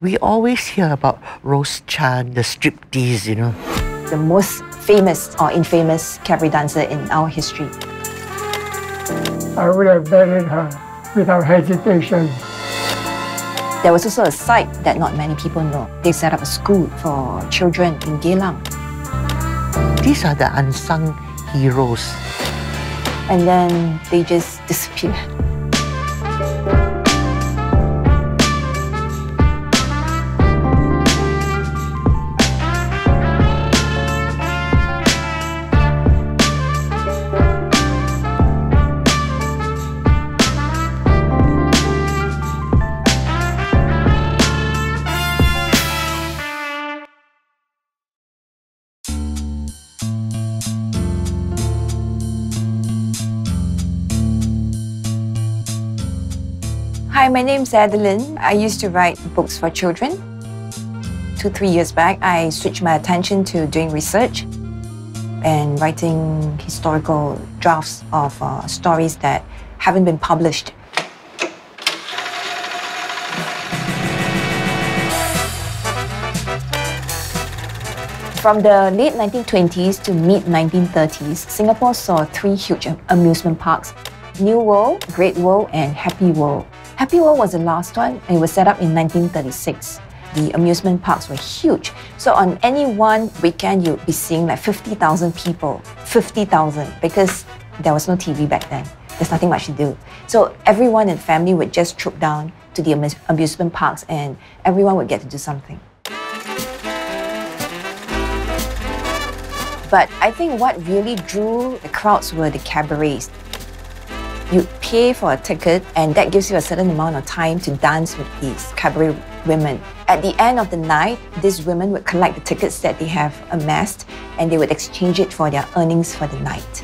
We always hear about Rose Chan, the striptease, The most famous or infamous cabaret dancer in our history. I would have married her without hesitation. There was also a site that not many people know. They set up a school for children in Geylang. These are the unsung heroes. And then they just disappeared. Hi, my name's Adeline. I used to write books for children. 2-3 years back, I switched my attention to doing research and writing historical drafts of stories that haven't been published. From the late 1920s to mid-1930s, Singapore saw 3 huge amusement parks: New World, Great World, and Happy World. Happy World was the last one, and it was set up in 1936. The amusement parks were huge. So on any one weekend, you'd be seeing like 50,000 people. 50,000, because there was no TV back then. There's nothing much to do. So everyone in the family would just troop down to the amusement parks, and everyone would get to do something. But I think what really drew the crowds were the cabarets. You pay for a ticket, and that gives you a certain amount of time to dance with these cabaret women. At the end of the night, these women would collect the tickets that they have amassed, and they would exchange it for their earnings for the night.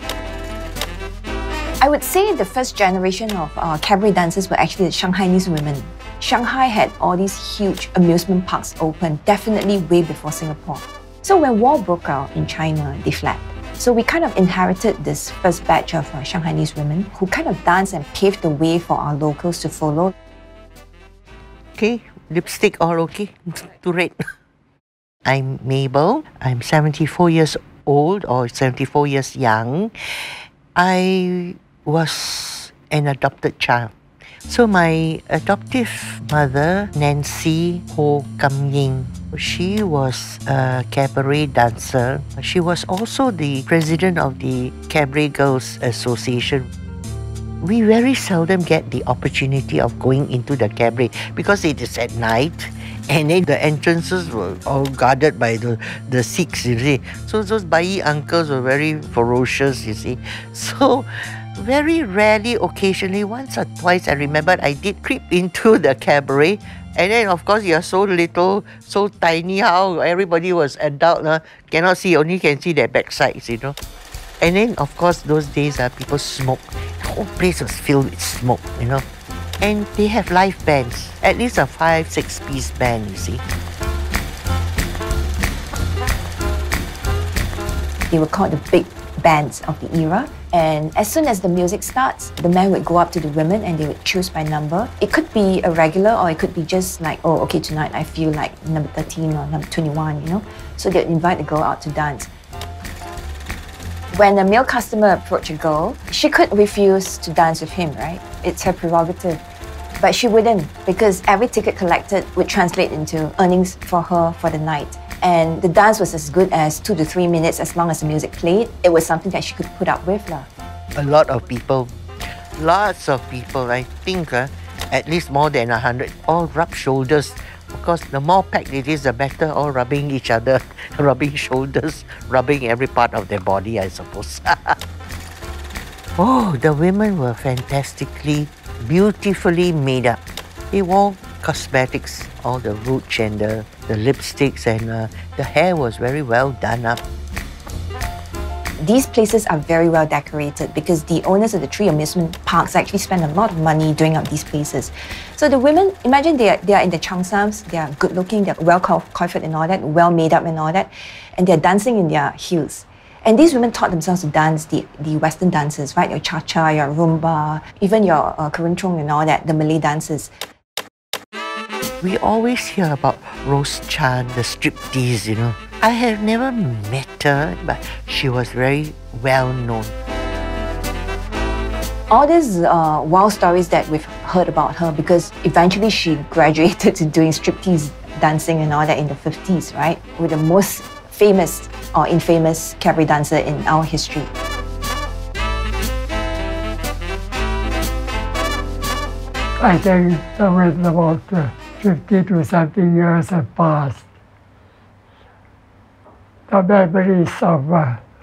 I would say the first generation of cabaret dancers were actually the Shanghainese women. Shanghai had all these huge amusement parks open, definitely way before Singapore. So when war broke out in China, they fled. So we kind of inherited this first batch of Shanghainese women who kind of danced and paved the way for our locals to follow. Okay, lipstick all okay? Too red. I'm Mabel. I'm 74 years old or 74 years young. I was an adopted child. So my adoptive mother, Nancy Ho Kam Ying, she was a cabaret dancer. She was also the president of the Cabaret Girls Association. We very seldom get the opportunity of going into the cabaret because it is at night, and then the entrances were all guarded by the Sikhs, you see. So those Bai uncles were very ferocious, you see. So very rarely, occasionally, once or twice, I remember I did creep into the cabaret. And then, of course, you're so little, so tiny, how everybody was adult, cannot see, only can see their backsides, And then, of course, those days, people smoke. The whole place was filled with smoke, And they have live bands, at least a 5-6 piece band, you see. They were called the big bands of the era. And as soon as the music starts, the men would go up to the women and they would choose by number. It could be a regular, or it could be just like, oh, okay, tonight I feel like number 13 or number 21, So they'd invite the girl out to dance. When a male customer approached a girl, she could refuse to dance with him, right? It's her prerogative. But she wouldn't, because every ticket collected would translate into earnings for her for the night. And the dance was as good as 2 to 3 minutes as long as the music played. It was something that she could put up with. A lot of people, lots of people, I think at least more than 100, all rub shoulders. Of course, the more packed it is, the better, all rubbing each other, rubbing shoulders, rubbing every part of their body, I suppose. Oh, the women were fantastically, beautifully made up. They wore cosmetics, all the rouge and the lipsticks, and the hair was very well done up. These places are very well decorated because the owners of the 3 amusement parks actually spend a lot of money doing up these places. So the women, imagine they are in their cheongsams, they are good looking, they're well coiffed and all that, well made up and all that, and they're dancing in their heels. And these women taught themselves to dance the Western dances, right? Your cha-cha, your rumba, even your keroncong and all that, the Malay dances. We always hear about Rose Chan, the striptease, you know. I have never met her, but she was very well known. All these wild stories that we've heard about her, because eventually she graduated to doing striptease dancing and all that in the 50s, right? With the most famous or infamous cabaret dancer in our history. I think somewhere about 50 to something years have passed. The memories of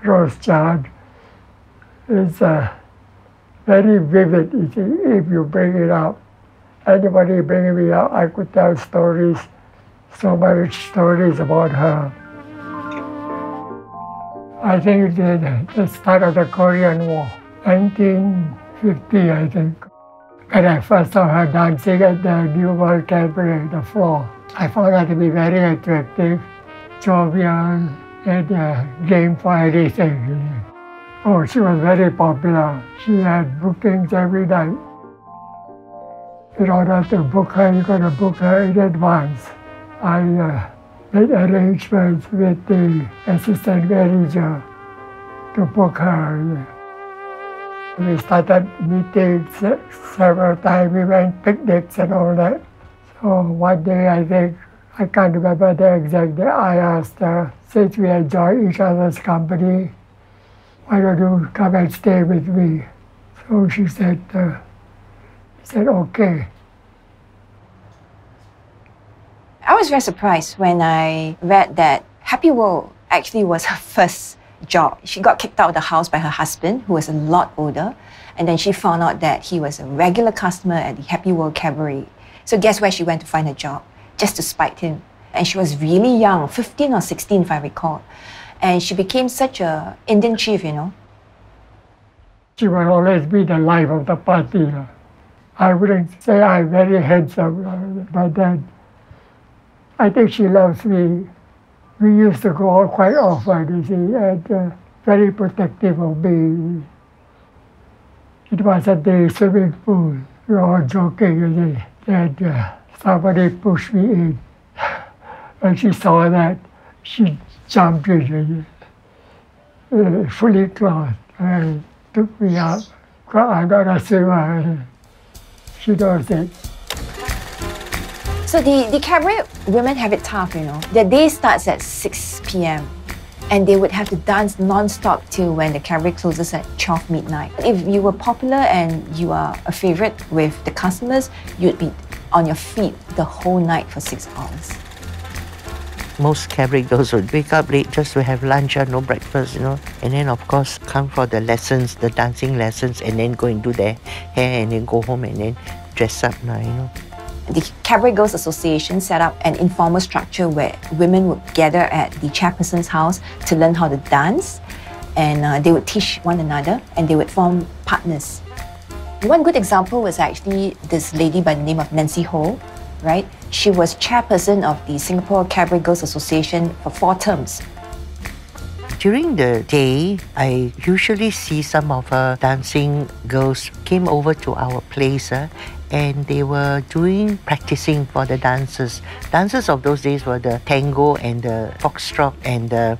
Rose Chan is very vivid if you bring it up. Anybody bring me up, I could tell stories, so many stories about her. I think the start of the Korean War, 1950, I think. When I first saw her dancing at the New World Cabaret, the floor, I found her to be very attractive, jovial, and game for anything. Oh, she was very popular. She had bookings every night. In order to book her, you got to book her in advance. I made arrangements with the assistant manager to book her. We started meeting several times. We went picnics and all that. So one day, I think, I can't remember the exact day, I asked her, since we enjoy each other's company, why don't you come and stay with me? So she said, okay. I was very surprised when I read that Happy World actually was her first job. She got kicked out of the house by her husband, who was a lot older, and then she found out that he was a regular customer at the Happy World Cabaret. So guess where she went to find a job? Just to spite him. And she was really young, 15 or 16 if I recall. And she became such an Indian chief, you know. She will always be the life of the party. I wouldn't say I'm very handsome, but then I think she loves me. We used to go out quite often, you see, and very protective of me. It was at the swimming pool. We were all joking, you see, and somebody pushed me in. When she saw that, she jumped in, fully clothed, and took me up. I'm not a swimmer. She knows it. So the cabaret women have it tough, you know. Their day starts at 6 p.m. and they would have to dance non-stop till when the cabaret closes at 12 midnight. If you were popular and you are a favorite with the customers, you'd be on your feet the whole night for 6 hours. Most cabaret girls would wake up late just to have lunch or no breakfast, you know. And then, of course, come for the lessons, the dancing lessons, and then go and do their hair and then go home and then dress up now, you know. The Cabaret Girls Association set up an informal structure where women would gather at the chairperson's house to learn how to dance, and they would teach one another and they would form partners. One good example was actually this lady by the name of Nancy Ho, right? She was chairperson of the Singapore Cabaret Girls Association for 4 terms. During the day, I usually see some of her dancing girls came over to our place and they were practicing for the dances. Dances of those days were the tango and the foxtrot and the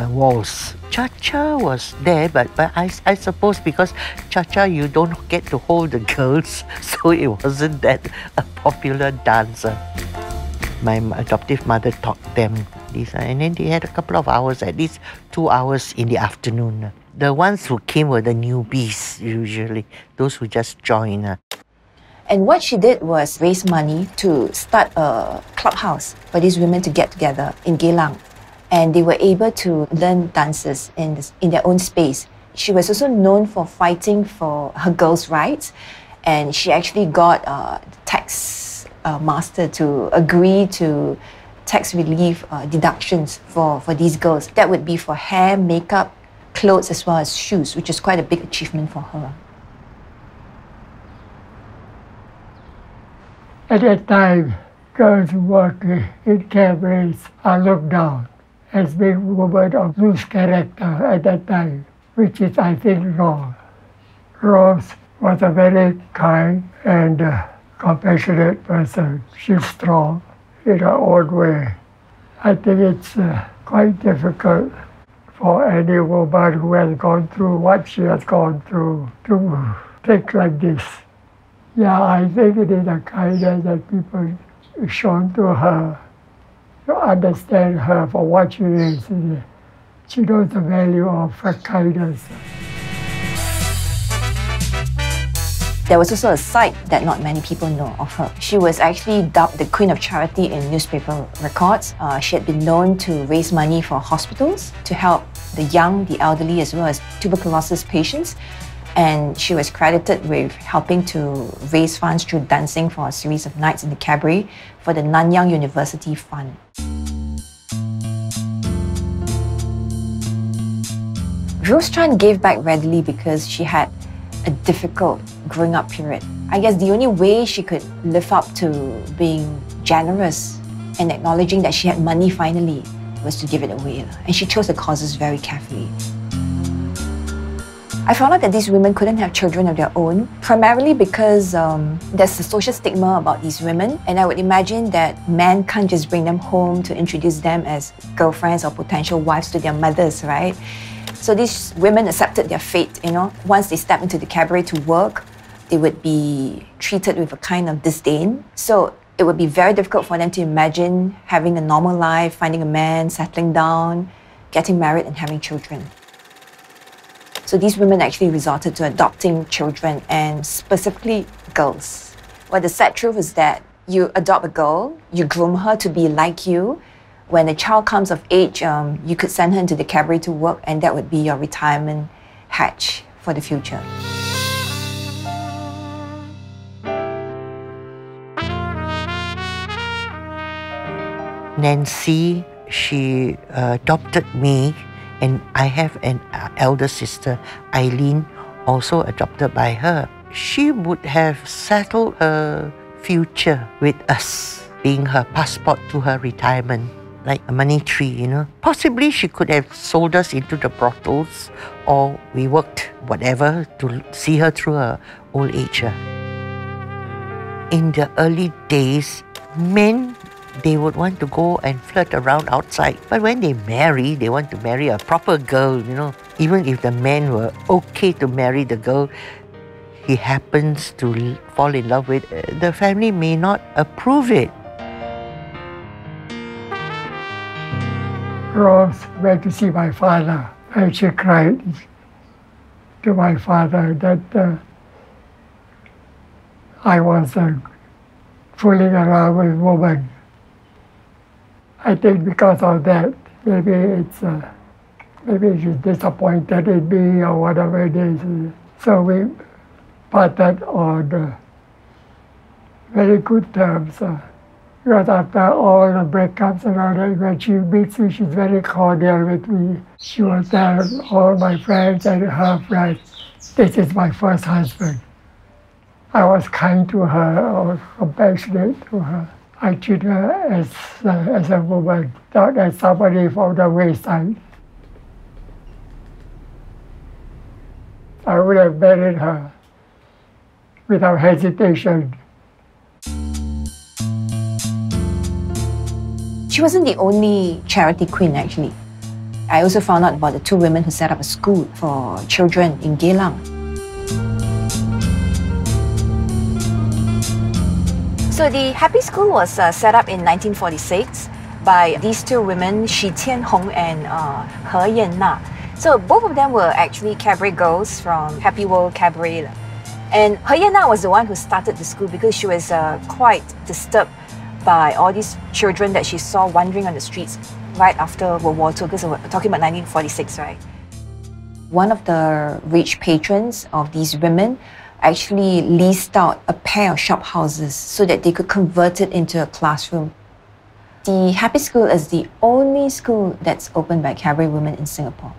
waltz. Cha-cha was there, but I suppose because cha-cha you don't get to hold the girls, so it wasn't that a popular dancer. My adoptive mother taught them this, and then they had a couple of hours, at least 2 hours in the afternoon. The ones who came were the newbies, usually, those who just joined. And what she did was raise money to start a clubhouse for these women to get together in Geylang. And they were able to learn dances in their own space. She was also known for fighting for her girls' rights, and she actually got the tax master to agree to tax relief deductions for these girls. That would be for hair, makeup, clothes, as well as shoes, which is quite a big achievement for her. At that time, girls who work in cabarets are looked down as being women of loose character at that time, which is, I think, wrong. Rose was a very kind and compassionate person. She's strong. in her own way. I think it's quite difficult for any woman who has gone through what she has gone through to think like this. Yeah, I think it is a kindness that people shown to her, to understand her for what she is. She knows the value of her kindness. There was also a side that not many people know of her. She was actually dubbed the Queen of Charity in newspaper records. She had been known to raise money for hospitals to help the young, the elderly, as well as tuberculosis patients. And she was credited with helping to raise funds through dancing for a series of nights in the Cabaret for the Nanyang University Fund. Rose Chan gave back readily because she had a difficult growing up period. I guess the only way she could live up to being generous and acknowledging that she had money finally was to give it away. And she chose the causes very carefully. I found out that these women couldn't have children of their own, primarily because there's a social stigma about these women, and I would imagine that men can't just bring them home to introduce them as girlfriends or potential wives to their mothers, right? So these women accepted their fate, Once they step into the cabaret to work, they would be treated with a kind of disdain. So it would be very difficult for them to imagine having a normal life, finding a man, settling down, getting married and having children. So these women actually resorted to adopting children, and specifically girls. Well, the sad truth is that you adopt a girl, you groom her to be like you. When the child comes of age, you could send her into the cabaret to work, and that would be your retirement hatch for the future. Nancy, she adopted me, and I have an elder sister, Eileen, also adopted by her. She would have settled her future with us, being her passport to her retirement, like a money tree, Possibly she could have sold us into the brothels, or we worked whatever to see her through her old age. In the early days, men, they would want to go and flirt around outside. But when they marry, they want to marry a proper girl, Even if the men were okay to marry the girl he happens to fall in love with, the family may not approve it. Rose went to see my father, and she cried to my father that I was fooling around with women. I think because of that, maybe she's disappointed in me or whatever it is. So we parted on very good terms. Because after all the breakups and all that, when she meets me, she's very cordial with me. She will tell all my friends and her friends, this is my first husband. I was kind to her, I was compassionate to her. I treat her as a woman, not as somebody from the wayside. I would have married her without hesitation. She wasn't the only charity queen, actually. I also found out about the two women who set up a school for children in Geylang. So the Happy School was set up in 1946 by these two women, Shi Tianhong and He Yan-na. So both of them were actually cabaret girls from Happy World Cabaret. And He Yan-na was the one who started the school because she was quite disturbed by all these children that she saw wandering on the streets right after World War II, because we're talking about 1946, right? One of the rich patrons of these women actually leased out a pair of shop houses so that they could convert it into a classroom. The Happy School is the only school that's opened by cabaret women in Singapore.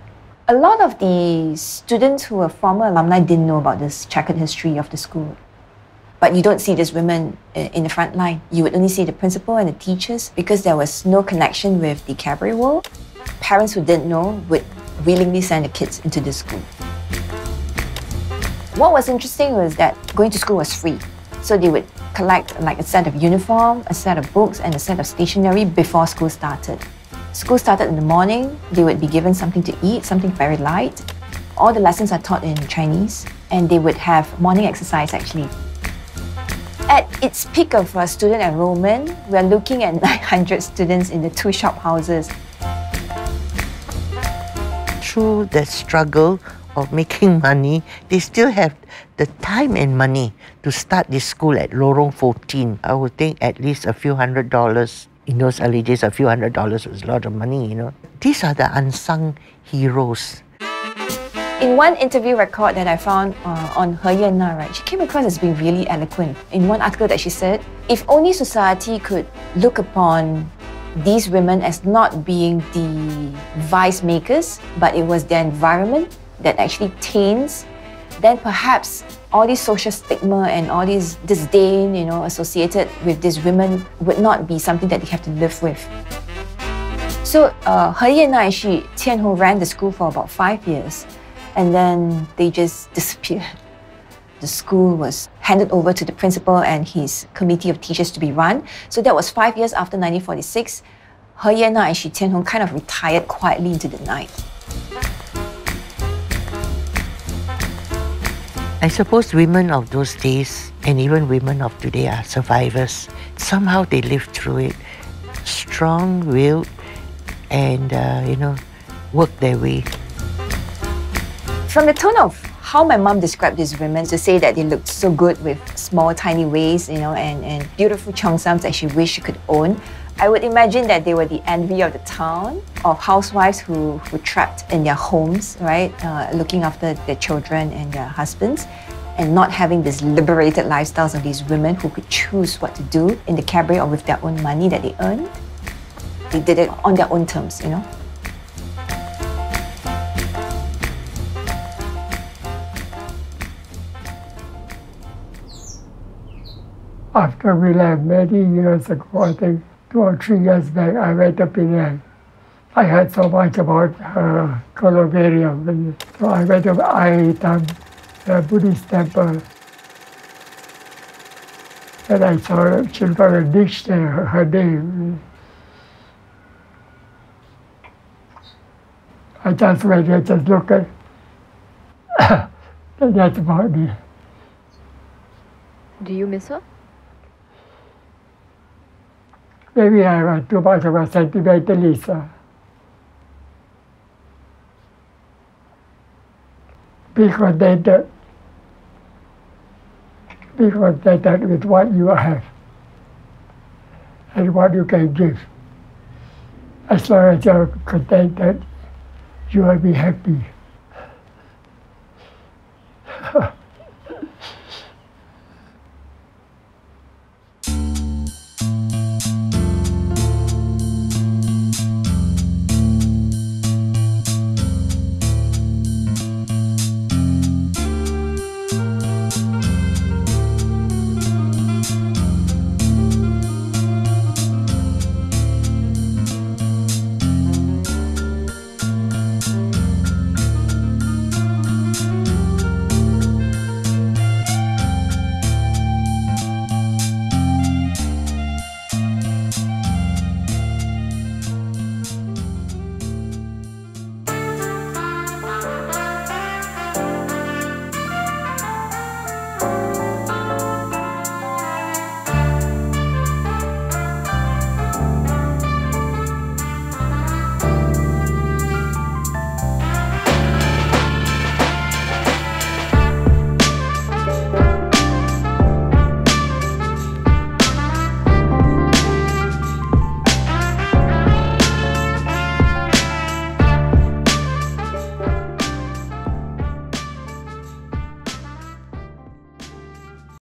A lot of the students who were former alumni didn't know about this checkered history of the school. But you don't see these women in the front line. You would only see the principal and the teachers because there was no connection with the cabaret world. Parents who didn't know would willingly send the kids into this school. What was interesting was that going to school was free. So they would collect like a set of uniform, a set of books, and a set of stationery before school started. School started in the morning, they would be given something to eat, something very light. All the lessons are taught in Chinese, and they would have morning exercise actually. At its peak of student enrollment, we are looking at 900 students in the 2 shop houses. Through the struggle of making money, they still have the time and money to start this school at Lorong 14. I would think at least a few $100s. In those early days, a few $100s was a lot of money, you know. These are the unsung heroes. In one interview record that I found on He Yan Na, right, she came across as being really eloquent. In one article that she said, if only society could look upon these women as not being the vice makers, but it was their environment that actually taints, then perhaps all this social stigma and all this disdain, you know, associated with these women would not be something that they have to live with. So He Yan Na and Tian Ho ran the school for about 5 years, and then they just disappeared. The school was handed over to the principal and his committee of teachers to be run. So that was 5 years after 1946. He Yan Na and Tian Ho kind of retired quietly into the night. I suppose women of those days and even women of today are survivors. Somehow they lived through it, strong-willed, and worked their way. From the tone of how my mom described these women, to say that they looked so good with small, tiny waists, you know, and beautiful cheongsams that she wished she could own, I would imagine that they were the envy of the town, of housewives who were trapped in their homes, right, looking after their children and their husbands, and not having these liberated lifestyles of these women who could choose what to do in the cabaret or with their own money that they earned. They did it on their own terms, you know. After we left many years ago, I think 2 or 3 years back, I went up in there. I heard so much about columbarium. So I went to Aitam, the Buddhist temple. And I saw she got a dish there, her name. I just went there, just looked at and that's about it. Do you miss her? Maybe I was too much of a sentimentalist. Be contented. Be contented with what you have and what you can give. As long as you're contented, you will be happy.